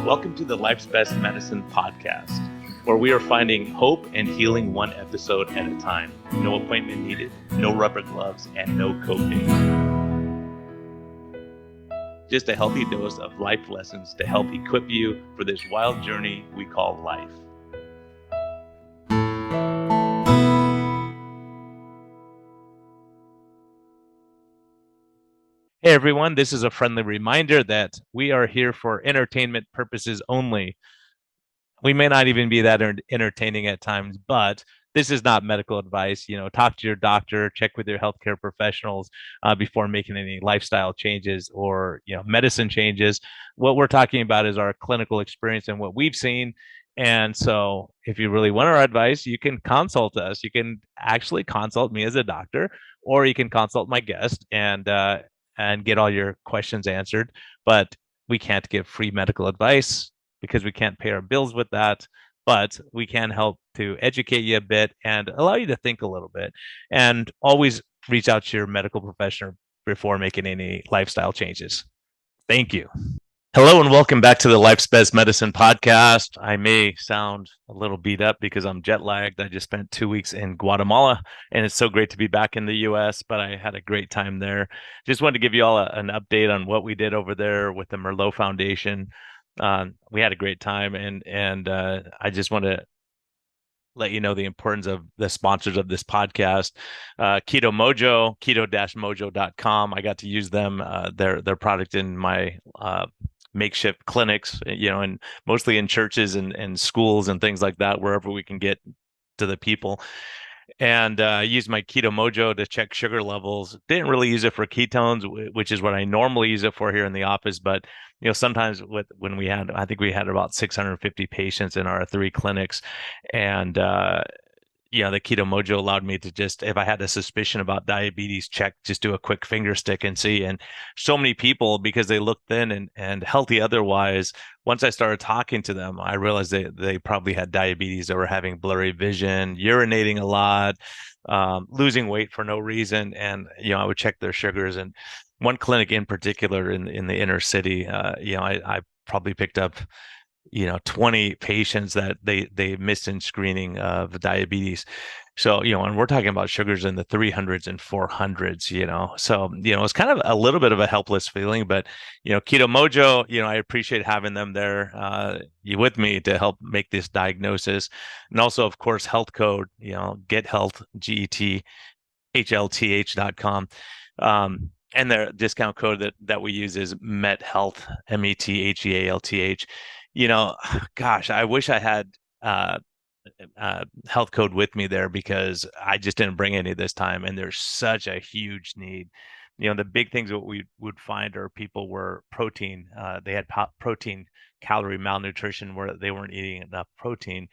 Welcome to the Life's Best Medicine podcast, where we are finding hope and healing one episode at a time. No appointment needed, no rubber gloves, and no coping. Just a healthy dose of life lessons to help equip you for this wild journey we call life. Hey everyone, this is a friendly reminder that we are here for entertainment purposes only. We may not even be that entertaining at times, but this is not medical advice. Talk to your doctor, check with your healthcare professionals before making any lifestyle changes or medicine changes. What we're talking about is our clinical experience and what we've seen. And so, if you really want our advice, you can consult us. You can actually consult me as a doctor, or you can consult my guest and get all your questions answered. But we can't give free medical advice because we can't pay our bills with that, but we can help to educate you a bit and allow you to think a little bit. And always reach out to your medical professional before making any lifestyle changes. Thank you. Hello and welcome back to the Life's Best Medicine podcast. I may sound a little beat up because I'm jet lagged. I just spent 2 weeks in Guatemala and it's so great to be back in the US, but I had a great time there. Just wanted to give you all an update on what we did over there with the Merlot Foundation. We had a great time and I just want to let you know the importance of the sponsors of this podcast. Keto Mojo, keto-mojo.com. I got to use them, their product in my makeshift clinics, and mostly in churches and schools and things like that, wherever we can get to the people. And I used my Keto Mojo to check sugar levels. Didn't really use it for ketones, which is what I normally use it for here in the office. But sometimes when I think we had about 650 patients in our 3 clinics, and the Keto Mojo allowed me to just, if I had a suspicion about diabetes, just do a quick finger stick and see. And so many people, because they look thin and healthy otherwise, once I started talking to them, I realized they probably had diabetes. They were having blurry vision, urinating a lot, losing weight for no reason. And, I would check their sugars. And one clinic in particular in the inner city, I probably picked up 20 patients that they missed in screening of diabetes. So, and we're talking about sugars in the 300s and 400s, so, it's kind of a little bit of a helpless feeling, but, Keto Mojo, I appreciate having them there, with me to help make this diagnosis. And also, of course, Health Code, Get Health, GETHLTH.com. And their discount code that we use is METHEALTH, METHEALTH. Gosh, I wish I had Health Code with me there because I just didn't bring any this time, and there's such a huge need. The big things that we would find are people were protein. They had protein calorie malnutrition where they weren't eating enough protein.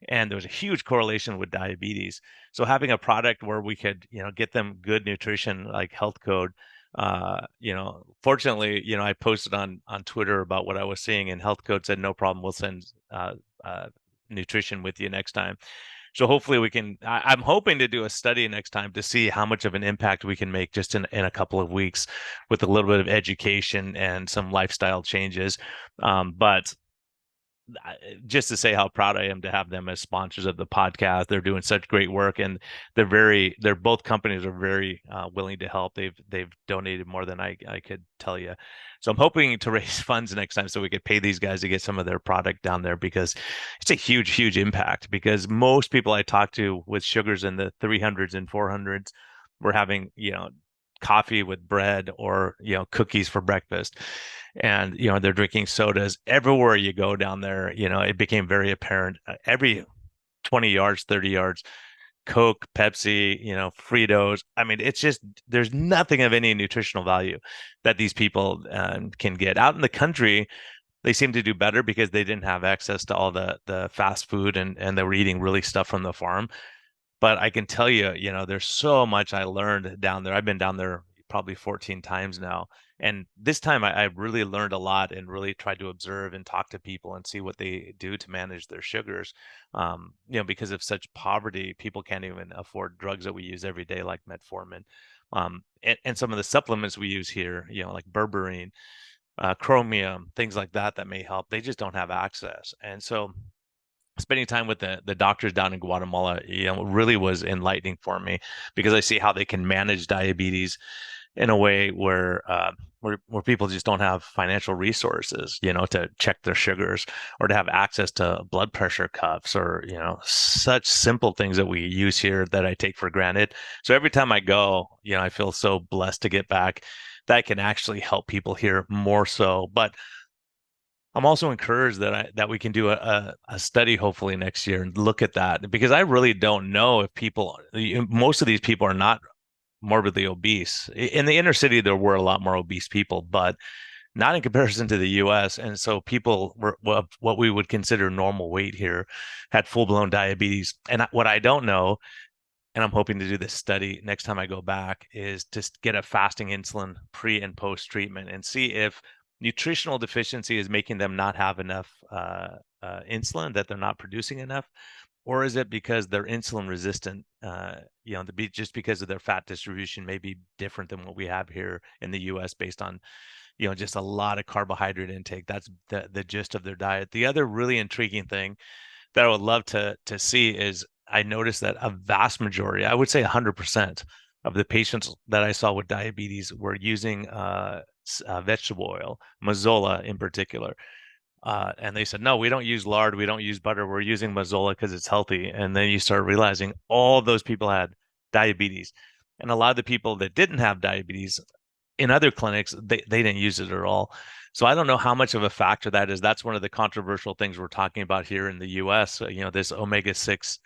And there was a huge correlation with diabetes. So having a product where we could, get them good nutrition like Health Code, fortunately, I posted on Twitter about what I was seeing, and Health Code said, no problem, we'll send nutrition with you next time. So hopefully we can, I'm hoping to do a study next time to see how much of an impact we can make just in a couple of weeks with a little bit of education and some lifestyle changes. But just to say how proud I am to have them as sponsors of the podcast. They're doing such great work, and they're both companies are very willing to help. They've donated more than I could tell you. So I'm hoping to raise funds next time so we could pay these guys to get some of their product down there, because it's a huge impact. Because most people I talk to with sugars in the 300s and 400s were having, coffee with bread or, cookies for breakfast. And, they're drinking sodas everywhere you go down there. It became very apparent every 20 yards, 30 yards, Coke, Pepsi, Fritos. I mean, it's just, there's nothing of any nutritional value that these people can get out in the country. They seem to do better because they didn't have access to all the fast food and they were eating really stuff from the farm. But I can tell you, there's so much I learned down there. I've been down there probably 14 times now. And this time I really learned a lot and really tried to observe and talk to people and see what they do to manage their sugars. Because of such poverty, people can't even afford drugs that we use every day, like metformin. And some of the supplements we use here, like berberine, chromium, things like that that may help. They just don't have access. And so spending time with the doctors down in Guatemala, really was enlightening for me because I see how they can manage diabetes in a way where people just don't have financial resources, to check their sugars or to have access to blood pressure cuffs or, such simple things that we use here that I take for granted. So every time I go, I feel so blessed to get back that I can actually help people here more so. But I'm also encouraged that we can do a study hopefully next year and look at that because I really don't know if most of these people are not morbidly obese. In the inner city, there were a lot more obese people, but not in comparison to the US. And so people were what we would consider normal weight here had full-blown diabetes. And what I don't know, and I'm hoping to do this study next time I go back, is to get a fasting insulin pre and post treatment and see if nutritional deficiency is making them not have enough insulin, that they're not producing enough, or is it because they're insulin resistant? Just because of their fat distribution may be different than what we have here in the U.S. based on, just a lot of carbohydrate intake. That's the gist of their diet. The other really intriguing thing that I would love to see is I noticed that a vast majority, I would say 100% of the patients that I saw with diabetes were using vegetable oil, mazola in particular. And they said, no, we don't use lard, we don't use butter, we're using mazola because it's healthy. And then you start realizing all those people had diabetes. And a lot of the people that didn't have diabetes in other clinics, they didn't use it at all. So I don't know how much of a factor that is. That's one of the controversial things we're talking about here in the US. This omega-6,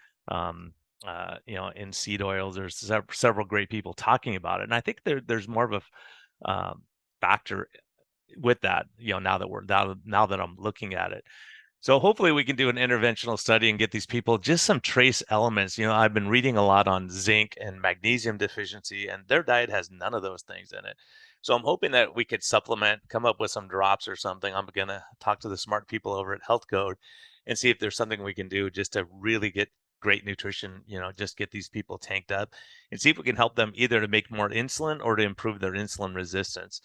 in seed oils. There's several great people talking about it. And I think there's more of a factor with that, now that I'm looking at it. So hopefully we can do an interventional study and get these people just some trace elements. I've been reading a lot on zinc and magnesium deficiency, and their diet has none of those things in it. So I'm hoping that we could supplement, come up with some drops or something. I'm going to talk to the smart people over at Health Code and see if there's something we can do just to really get great nutrition, just get these people tanked up and see if we can help them either to make more insulin or to improve their insulin resistance.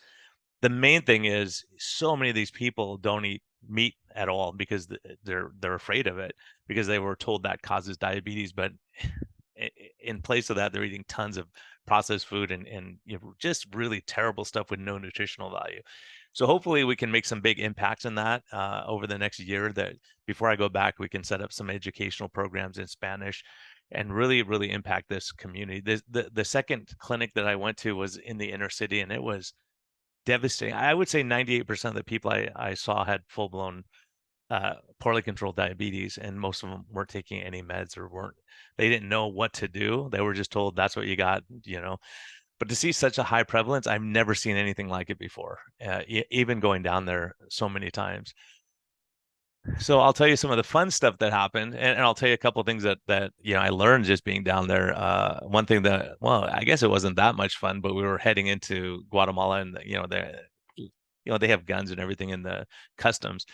The main thing is so many of these people don't eat meat at all because they're afraid of it because they were told that causes diabetes. But in place of that, they're eating tons of processed food and just really terrible stuff with no nutritional value. So hopefully we can make some big impacts in that over the next year. That before I go back, we can set up some educational programs in Spanish and really, really impact this community. The second clinic that I went to was in the inner city, and it was devastating. I would say 98% of the people I saw had full-blown poorly controlled diabetes, and most of them weren't taking any meds or they didn't know what to do. They were just told that's what you got. But to see such a high prevalence, I've never seen anything like it before, even going down there so many times. So I'll tell you some of the fun stuff that happened, and I'll tell you a couple of things that I learned just being down there. One thing that, well, I guess it wasn't that much fun, but we were heading into Guatemala, and they have guns and everything in the customs,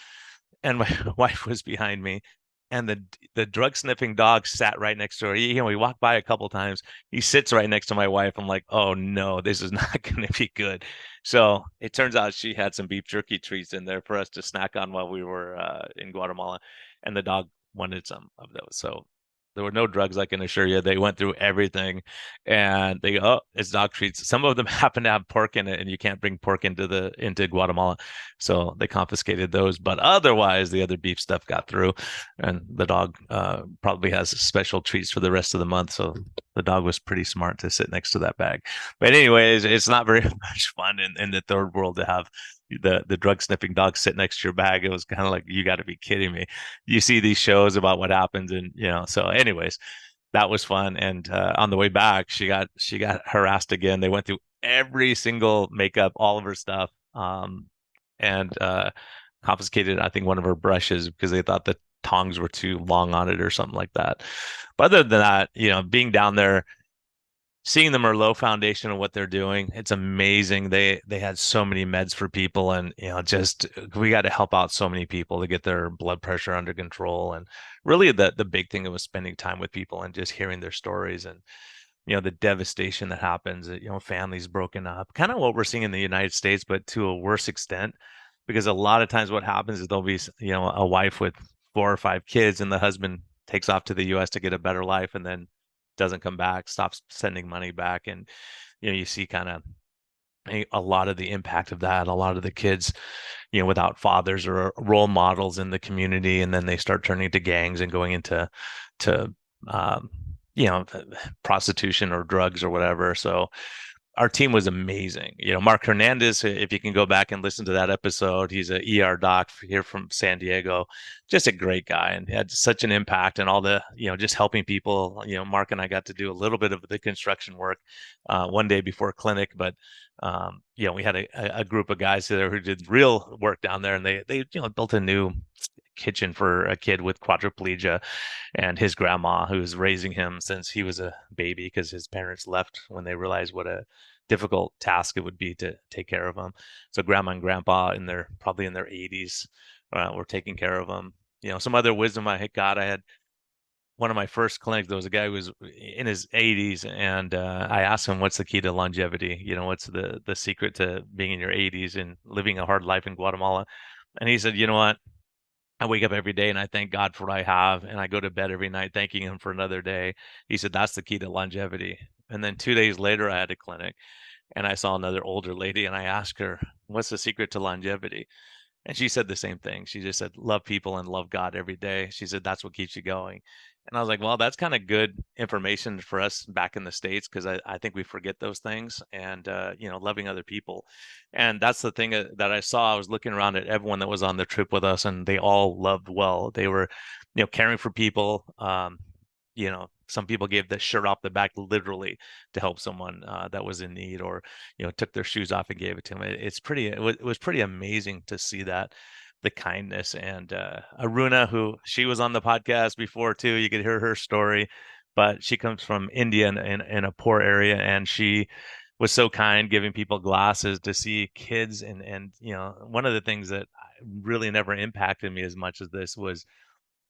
and my wife was behind me, and the drug sniffing dog sat right next to her. We walked by a couple times. He sits right next to my wife. I'm like, oh no, this is not going to be good. So it turns out she had some beef jerky treats in there for us to snack on while we were in Guatemala, and the dog wanted some of those. So there were no drugs, I can assure you. They went through everything, and they go, oh, it's dog treats. Some of them happen to have pork in it, and you can't bring pork into Guatemala, so they confiscated those. But otherwise, the other beef stuff got through, and the dog probably has special treats for the rest of the month. So the dog was pretty smart to sit next to that bag. But anyways, it's not very much fun in the third world to have the drug sniffing dog sit next to your bag. It was kind of like, you got to be kidding me. You see these shows about what happens, and so anyways, that was fun. And on the way back, she got harassed again. They went through every single makeup, all of her stuff, and confiscated, I think, one of her brushes because they thought the tongs were too long on it or something like that. But other than that, being down there, seeing the Merlot Foundation and what they're doing, it's amazing. They had so many meds for people, and just we got to help out so many people to get their blood pressure under control. And really, the big thing was spending time with people and just hearing their stories and the devastation that happens. Families broken up, kind of what we're seeing in the United States, but to a worse extent. because a lot of times what happens is there'll be, a wife with 4 or 5 kids, and the husband takes off to the US to get a better life and then doesn't come back, stops sending money back. And, you see kind of a lot of the impact of that, a lot of the kids, without fathers or role models in the community, and then they start turning to gangs and going into to um, prostitution or drugs or whatever. So our team was amazing. Mark Hernandez, if you can go back and listen to that episode, he's a ER doc here from San Diego, just a great guy and had such an impact, and all the, just helping people. Mark and I got to do a little bit of the construction work one day before clinic, but we had a group of guys there who did real work down there, and they built a new kitchen for a kid with quadriplegia, and his grandma, who was raising him since he was a baby because his parents left when they realized what a difficult task it would be to take care of him. So grandma and grandpa, probably in their 80s, were taking care of him. Some other wisdom I got. I had one of my first clinics. There was a guy who was in his 80s, and I asked him, "What's the key to longevity? What's the secret to being in your 80s and living a hard life in Guatemala?" And he said, "You know what? I wake up every day and I thank God for what I have, and I go to bed every night thanking Him for another day." He said, "That's the key to longevity." And then 2 days later, I had a clinic, and I saw another older lady, and I asked her, "What's the secret to longevity?" And she said the same thing. She just said, "Love people and love God every day." She said, "That's what keeps you going." And I was like, well, that's kind of good information for us back in the States, because I think we forget those things, and, loving other people. And that's the thing that I saw. I was looking around at everyone that was on the trip with us, and they all loved well. They were, caring for people. Some people gave the shirt off the back literally to help someone that was in need, or took their shoes off and gave it to them. It was pretty amazing to see that, the kindness. And Aruna, who she was on the podcast before too, you could hear her story, but she comes from India, in a poor area, and she was so kind, giving people glasses to see kids. And one of the things that really never impacted me as much as this was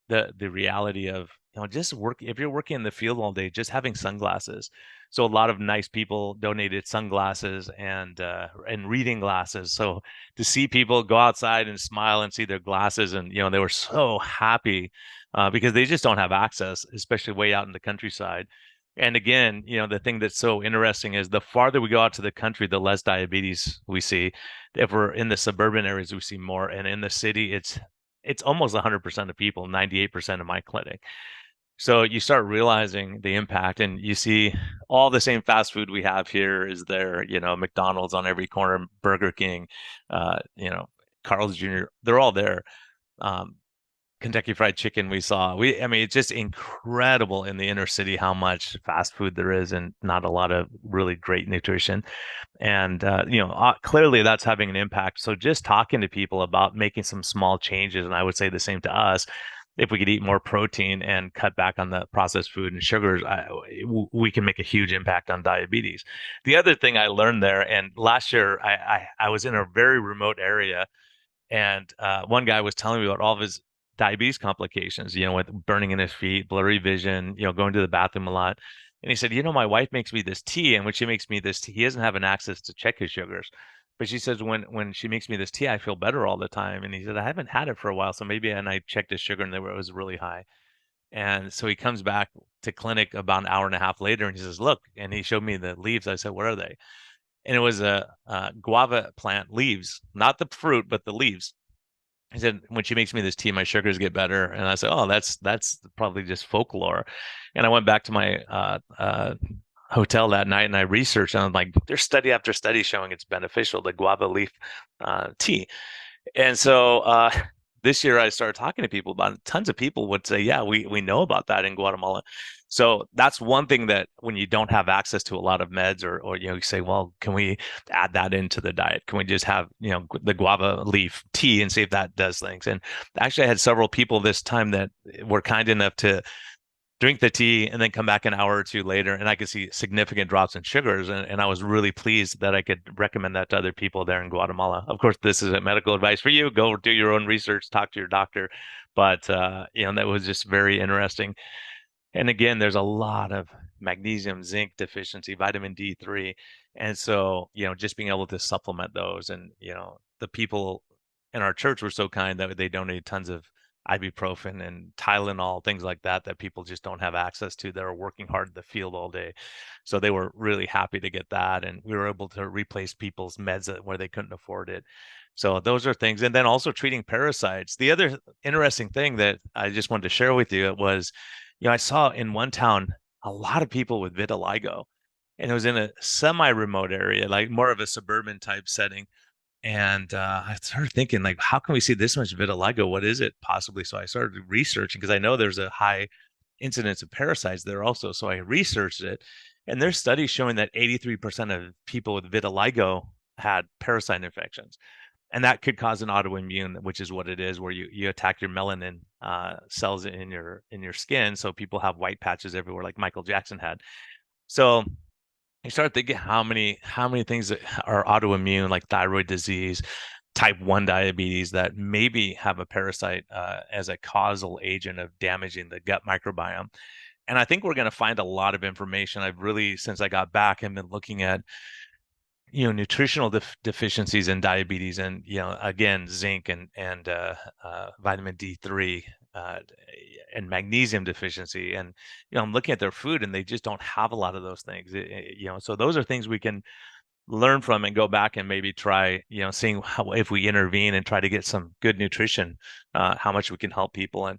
the reality of, just work. If you're working in the field all day, just having sunglasses. So a lot of nice people donated sunglasses and reading glasses. So to see people go outside and smile and see their glasses, and they were so happy because they just don't have access, especially way out in the countryside. And again, the thing that's so interesting is, the farther we go out to the country, the less diabetes we see. If we're in the suburban areas, we see more, and in the city, it's almost 100% of people, 98% of my clinic. So you start realizing the impact, and you see all the same fast food we have here is there, McDonald's on every corner, Burger King, uh, you know, Carl's Jr., they're all there. Um, Kentucky Fried Chicken we saw. I mean, it's just incredible in the inner city how much fast food there is, and not a lot of really great nutrition. And clearly that's having an impact. So just talking to people about making some small changes, and I would say the same to us. If we could eat more protein and cut back on the processed food and sugars, we can make a huge impact on diabetes. The other thing I learned there, and last year I was in a very remote area, and one guy was telling me about all of his diabetes complications, with burning in his feet, blurry vision, going to the bathroom a lot. And he said, my wife makes me this tea, and when she makes me this tea, he doesn't have an access to check his sugars. But she says, when she makes me this tea, I feel better all the time. And he said, I haven't had it for a while, so maybe. And I checked his sugar, and it was really high. And so he comes back to clinic about an hour and a half later, and he says, look, and he showed me the leaves. I said, what are they? And it was a guava plant leaves, not the fruit, but the leaves. He said, when she makes me this tea, my sugars get better. And I said, oh, that's probably just folklore. And I went back to my hotel that night, and I researched, and I'm like, there's study after study showing it's beneficial, the guava leaf tea. And so this year I started talking to people about it. Tons of people would say, yeah, we know about that in Guatemala. So that's one thing, that when you don't have access to a lot of meds, or you say, well, can we add that into the diet? Can we just have, the guava leaf tea and see if that does things? And actually I had several people this time that were kind enough to drink the tea and then come back an hour or two later, and I could see significant drops in sugars. And I was really pleased that I could recommend that to other people there in Guatemala. Of course, this isn't medical advice for you. Go do your own research, talk to your doctor. But, that was just very interesting. And again, there's a lot of magnesium, zinc deficiency, vitamin D3. And so, just being able to supplement those, and, the people and our church were so kind that they donated tons of ibuprofen and Tylenol, things like that, that people just don't have access to. They're working hard in the field all day. So they were really happy to get that. And we were able to replace people's meds where they couldn't afford it. So those are things. And then also treating parasites. The other interesting thing that I just wanted to share with you was, I saw in one town a lot of people with vitiligo, and it was in a semi-remote area, like more of a suburban type setting. And I started thinking, like, how can we see this much vitiligo? What is it possibly? So I started researching because I know there's a high incidence of parasites there also. So I researched it, and there's studies showing that 83% of people with vitiligo had parasite infections, and that could cause an autoimmune, which is what it is, where you attack your melanin cells in your skin. So people have white patches everywhere, like Michael Jackson had. So you start thinking how many things that are autoimmune, like thyroid disease, type 1 diabetes, that maybe have a parasite as a causal agent of damaging the gut microbiome. And I think we're going to find a lot of information. I've really, since I got back, I've been looking at nutritional deficiencies in diabetes, and again, zinc and vitamin D3, and magnesium deficiency. And I'm looking at their food, and they just don't have a lot of those things. So those are things we can learn from and go back and maybe try, seeing how, if we intervene and try to get some good nutrition, how much we can help people. And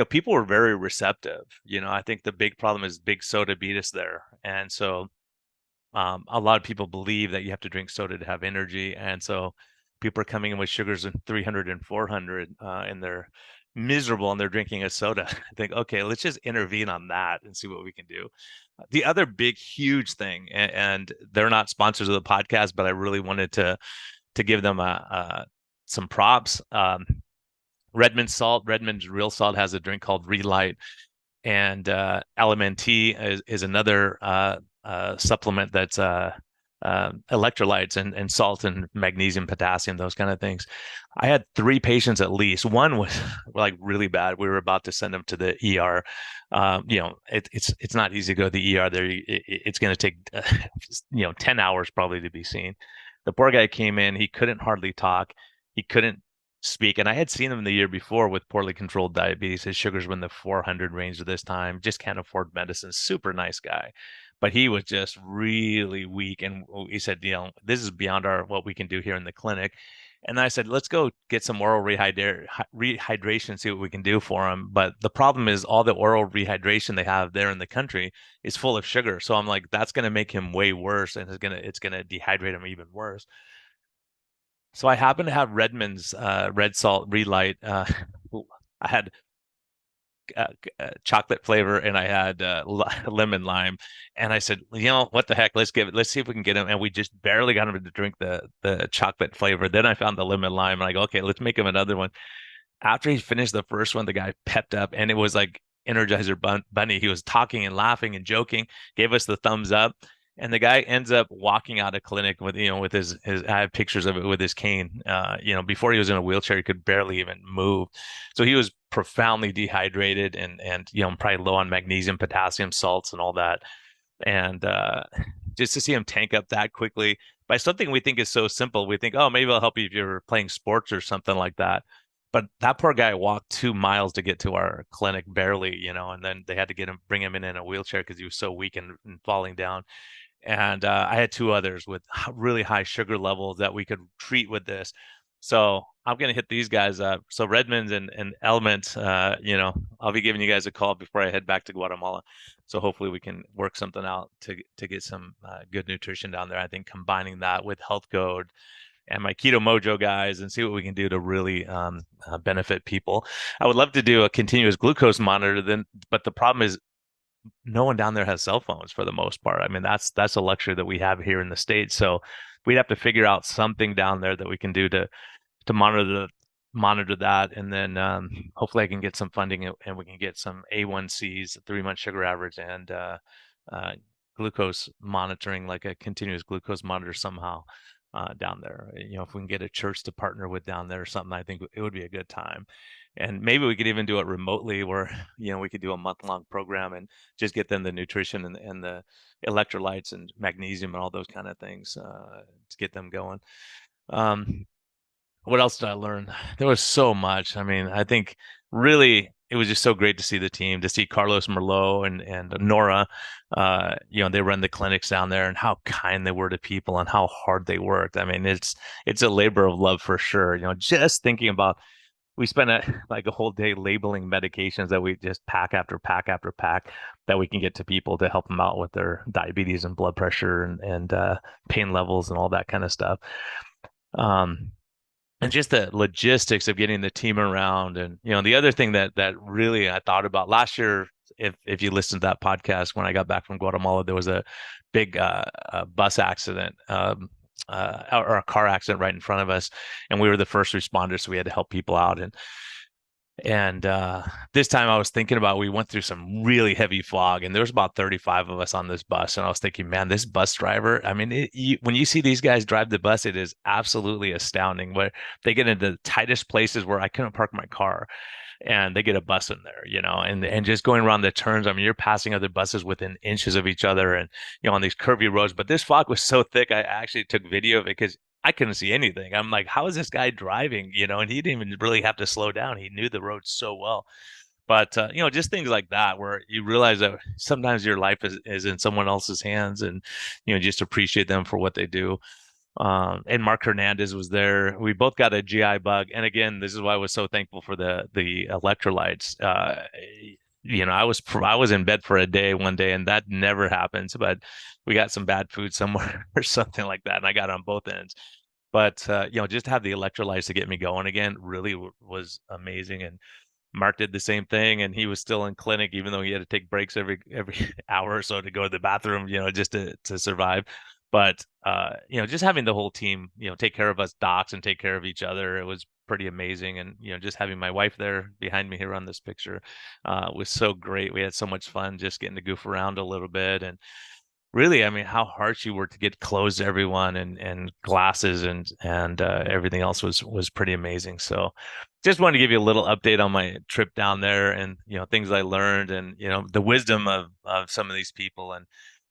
people were very receptive. I think the big problem is big soda beat us there. And so a lot of people believe that you have to drink soda to have energy, and so people are coming in with sugars in 300 and 400, and they're miserable, and they're drinking a soda. I think, okay, let's just intervene on that and see what we can do. The other big, huge thing, and they're not sponsors of the podcast, but I really wanted to give them some props. Redmond's Real Salt has a drink called Relight, and LMNT is another supplement that's electrolytes and salt and magnesium, potassium, those kind of things. I had three patients at least. One was like really bad. We were about to send them to the ER. It's not easy to go to the ER there. It's going to take 10 hours probably to be seen. The poor guy came in. He couldn't hardly talk. He couldn't speak. And I had seen him the year before with poorly controlled diabetes. His sugars were in the 400 range at this time. Just can't afford medicine. Super nice guy, but he was just really weak. And he said, this is beyond what we can do here in the clinic. And I said, let's go get some oral rehydration, see what we can do for him. But the problem is all the oral rehydration they have there in the country is full of sugar. So I'm like, that's going to make him way worse, and it's gonna dehydrate him even worse. So I happen to have Redmond's red salt relight. I had chocolate flavor, and I had lemon lime. And I said, what the heck? Let's see if we can get him. And we just barely got him to drink the chocolate flavor. Then I found the lemon lime. And I go, okay, let's make him another one. After he finished the first one, the guy pepped up, and it was like Energizer Bunny. He was talking and laughing and joking, gave us the thumbs up. And the guy ends up walking out of clinic with, with his I have pictures of it, with his cane. Before he was in a wheelchair, he could barely even move. So he was profoundly dehydrated, and probably low on magnesium, potassium, salts, and all that. And just to see him tank up that quickly by something we think is so simple, we think, oh, maybe it'll help you if you're playing sports or something like that. But that poor guy walked 2 miles to get to our clinic, barely, and then they had to bring him in a wheelchair because he was so weak and falling down. And I had two others with really high sugar levels that we could treat with this. So I'm gonna hit these guys up. So Redmond's and Element, I'll be giving you guys a call before I head back to Guatemala. So hopefully we can work something out to get some good nutrition down there. I think combining that with Health Code and my Keto Mojo guys, and see what we can do to really benefit people. I would love to do a continuous glucose monitor, but the problem is no one down there has cell phones for the most part. I mean, that's a luxury that we have here in the States. So we'd have to figure out something down there that we can do to monitor that, and then hopefully I can get some funding, and we can get some A1Cs, 3-month sugar average, and uh, glucose monitoring, like a continuous glucose monitor somehow down there. If we can get a church to partner with down there or something, I think it would be a good time. And maybe we could even do it remotely, where we could do a month-long program and just get them the nutrition and the electrolytes and magnesium and all those kind of things to get them going. Um, What else did I learn? There was so much. I mean, I think really it was just so great to see the team, to see Carlos Merlot and Nora. They run the clinics down there and how kind they were to people and how hard they worked. I mean, it's a labor of love for sure. Just thinking about we spent like a whole day labeling medications that we just pack after pack after pack that we can get to people to help them out with their diabetes and blood pressure and pain levels and all that kind of stuff. Um, and just the logistics of getting the team around. And the other thing that really I thought about last year, if you listened to that podcast, when I got back from Guatemala, there was a big bus accident, or a car accident right in front of us, and we were the first responders, so we had to help people out. And this time I was thinking about, we went through some really heavy fog, and there was about 35 of us on this bus. And I was thinking, man, this bus driver, I mean, when you see these guys drive the bus, it is absolutely astounding where they get into the tightest places where I couldn't park my car and they get a bus in there, and just going around the turns. I mean, you're passing other buses within inches of each other and, on these curvy roads. But this fog was so thick, I actually took video of it because I couldn't see anything. I'm like, how is this guy driving? And he didn't even really have to slow down. He knew the road so well. But just things like that where you realize that sometimes your life is in someone else's hands, and just appreciate them for what they do. And Mark Hernandez was there. We both got a GI bug, and again, this is why I was so thankful for the electrolytes. I was in bed for a day one day, and that never happens. But we got some bad food somewhere or something like that, and I got on both ends. But just to have the electrolytes to get me going again really was amazing. And Mark did the same thing, and he was still in clinic, even though he had to take breaks every hour or so to go to the bathroom, just to survive. But just having the whole team, take care of us docs and take care of each other, it was pretty amazing. And just having my wife there behind me here on this picture was so great. We had so much fun just getting to goof around a little bit. And really, I mean, how hard she worked to get clothes to everyone and glasses and everything else was pretty amazing. So just wanted to give you a little update on my trip down there and things I learned and the wisdom of some of these people. And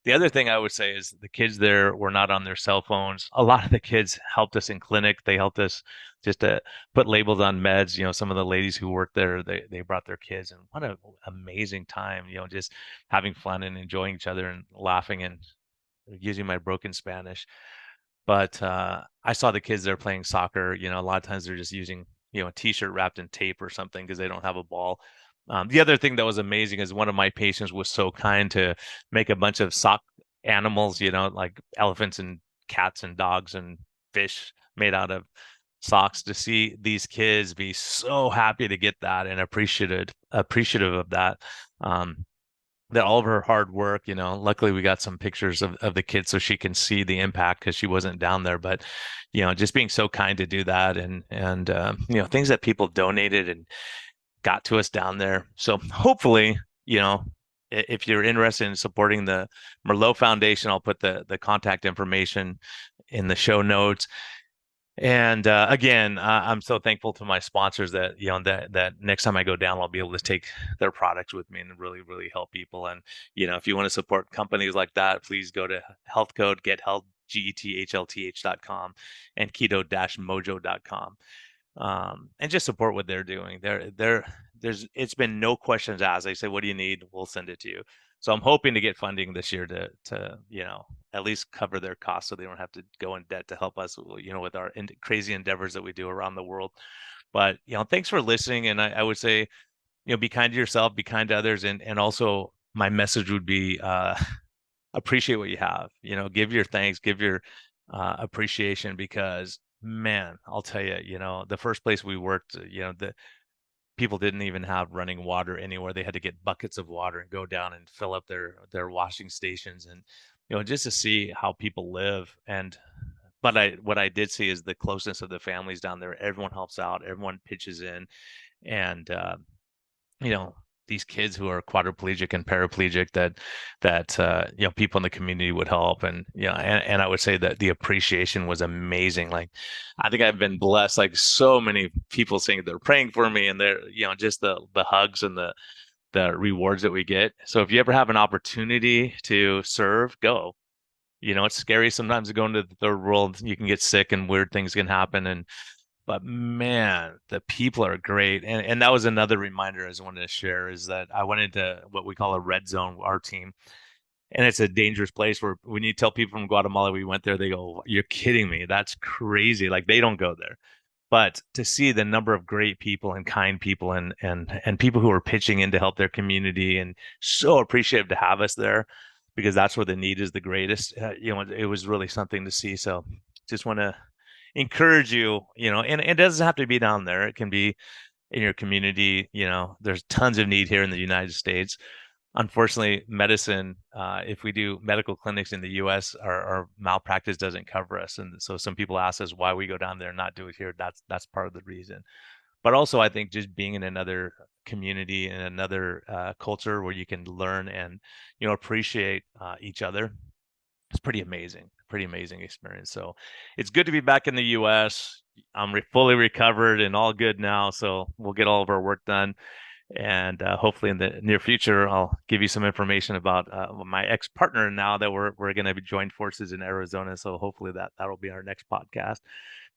the other thing I would say is the kids there were not on their cell phones. A lot of the kids helped us in clinic. They helped us just to put labels on meds. Some of the ladies who worked there, they brought their kids, and what an amazing time, just having fun and enjoying each other and laughing and using my broken Spanish. But I saw the kids there playing soccer. A lot of times they're just using, a t-shirt wrapped in tape or something because they don't have a ball. The other thing that was amazing is one of my patients was so kind to make a bunch of sock animals, like elephants and cats and dogs and fish made out of socks, to see these kids be so happy to get that and appreciative of that. That all of her hard work, luckily we got some pictures of the kids so she can see the impact because she wasn't down there. But, just being so kind to do that and things that people donated and got to us down there. So hopefully, if you're interested in supporting the Merlot Foundation, I'll put the contact information in the show notes. And again, I'm so thankful to my sponsors that that next time I go down, I'll be able to take their products with me and really, really help people. And if you want to support companies like that, please go to health code get health gethlth.com and keto-mojo.com, and just support what they're doing. There's it's been no questions asked. They say, "What do you need? We'll send it to you." So I'm hoping to get funding this year to at least cover their costs so they don't have to go in debt to help us with our crazy endeavors that we do around the world. But thanks for listening, and I would say be kind to yourself, be kind to others, and also my message would be appreciate what you have. Give your thanks, give your appreciation, because man, I'll tell you, the first place we worked, the people didn't even have running water anywhere. They had to get buckets of water and go down and fill up their washing stations, and just to see how people live. And but what I did see is the closeness of the families down there. Everyone helps out, everyone pitches in, and you know these kids who are quadriplegic and paraplegic that people in the community would help. And and I would say that the appreciation was amazing. Like, I think I've been blessed, like so many people saying they're praying for me, and they're just the hugs and the rewards that we get. So if you ever have an opportunity to serve, go. It's scary sometimes to go into the third world. You can get sick and weird things can happen, and But man, the people are great. And that was another reminder I just wanted to share is that I went into what we call a red zone, our team. And it's a dangerous place where when you tell people from Guatemala we went there, they go, "You're kidding me. That's crazy." Like they don't go there. But to see the number of great people and kind people and people who are pitching in to help their community and so appreciative to have us there because that's where the need is the greatest. It was really something to see. So just want to encourage you, and it doesn't have to be down there. It can be in your community. There's tons of need here in the United States. Unfortunately, medicine, if we do medical clinics in the US, our malpractice doesn't cover us. And so some people ask us why we go down there and not do it here. That's part of the reason. But also, I think just being in another community and another culture where you can learn and, appreciate each other, it's pretty amazing experience. So it's good to be back in the US. I'm fully recovered and all good now. So we'll get all of our work done. And hopefully in the near future, I'll give you some information about my ex-partner now that we're going to be joined forces in Arizona. So hopefully that'll be our next podcast.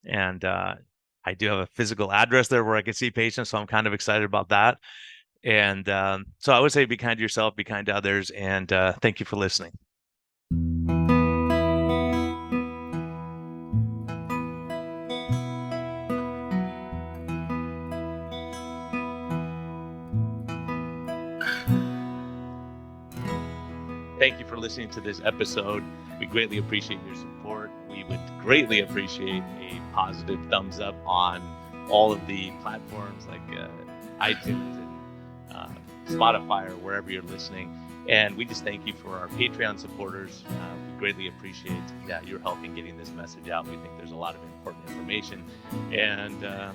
And I do have a physical address there where I can see patients, so I'm kind of excited about that. And so I would say be kind to yourself, be kind to others, and thank you for listening. Thank you for listening to this episode. We greatly appreciate your support. We would greatly appreciate a positive thumbs up on all of the platforms like iTunes and Spotify or wherever you're listening. And we just thank you for our Patreon supporters. We greatly appreciate your help in getting this message out. We think there's a lot of important information. And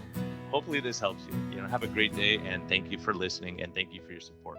hopefully this helps you. Have a great day, and thank you for listening, and thank you for your support.